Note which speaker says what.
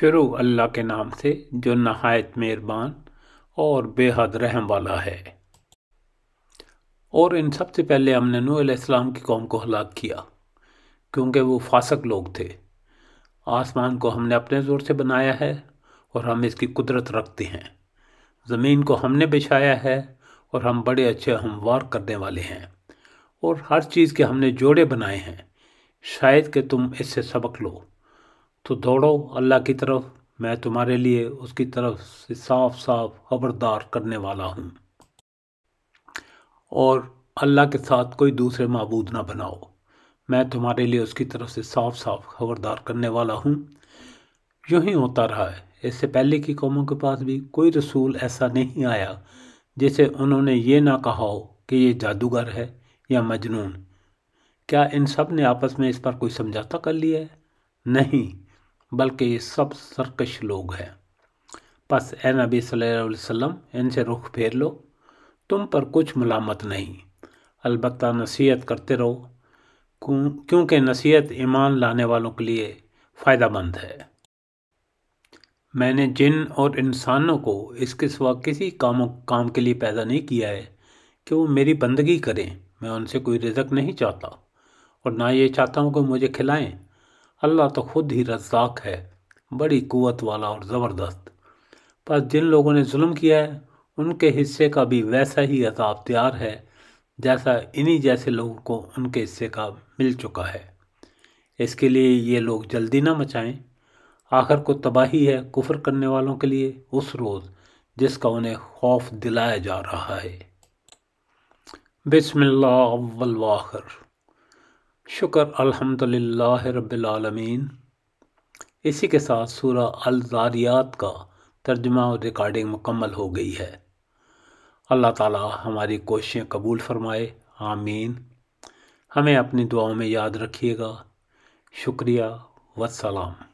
Speaker 1: شروع اللہ کے نام سے جو نہایت مہربان اور بے حد رحم والا ہے۔ اور ان سب سے پہلے ہم نے نوح علیہ السلام کی قوم کو ہلاک کیا کیونکہ وہ فاسق لوگ تھے۔ آسمان کو ہم نے اپنے زور سے بنایا ہے اور ہم اس کی قدرت رکھتے ہیں۔ زمین کو ہم نے بچھایا ہے اور ہم بڑے اچھے ہموار کرنے والے ہیں، اور ہر چیز کے ہم نے جوڑے بنائے ہیں، شاید کہ تم اس سے سبق لو۔ تو دوڑو اللہ کی طرف، میں تمہارے لیے اس کی طرف سے صاف صاف خبردار کرنے والا ہوں، اور اللہ کے ساتھ کوئی دوسرے معبود نہ بناؤ، میں تمہارے لیے اس کی طرف سے صاف صاف خبردار کرنے والا ہوں۔ یوں ہی ہوتا رہا ہے، اس سے پہلے کی قوموں کے پاس بھی کوئی رسول ایسا نہیں آیا جسے انہوں نے یہ نہ کہا ہو کہ یہ جادوگر ہے یا مجنون۔ کیا ان سب نے آپس میں اس پر کوئی سمجھوتا کر لیا ہے؟ نہیں، بلکہ یہ سب سرکش لوگ ہیں۔ پس اے نبی صلی اللہ علیہ وسلم، ان سے رخ پھیر لو، تم پر کچھ ملامت نہیں، البتہ نصیحت کرتے رہو، کیونکہ نصیحت ایمان لانے والوں کے لیے فائدہ مند ہے۔ میں نے جن اور انسانوں کو اس کے سوا کسی کام کے لیے پیدا نہیں کیا ہے کہ وہ میری بندگی کریں۔ میں ان سے کوئی رزق نہیں چاہتا اور نہ یہ چاہتا ہوں کہ مجھے کھلائیں۔ اللہ تو خود ہی رزاق ہے، بڑی قوت والا اور زبردست۔ پس جن لوگوں نے ظلم کیا ہے ان کے حصے کا بھی ویسا ہی عذاب تیار ہے جیسا انہی جیسے لوگوں کو ان کے حصے کا مل چکا ہے۔ اس کے لیے یہ لوگ جلدی نہ مچائیں، آخر کو تباہی ہے کفر کرنے والوں کے لیے اس روز جس کا انہیں خوف دلایا جا رہا ہے۔ بسم اللہ اول وآخر، شکر الحمدللہ رب العالمین۔ اسی کے ساتھ سورہ الذاریات کا ترجمہ اور ریکارڈنگ مکمل ہو گئی ہے۔ اللہ تعالی ہماری کوششیں قبول فرمائے، آمین۔ ہمیں اپنی دعاؤں میں یاد رکھیے گا۔ شکریہ والسلام۔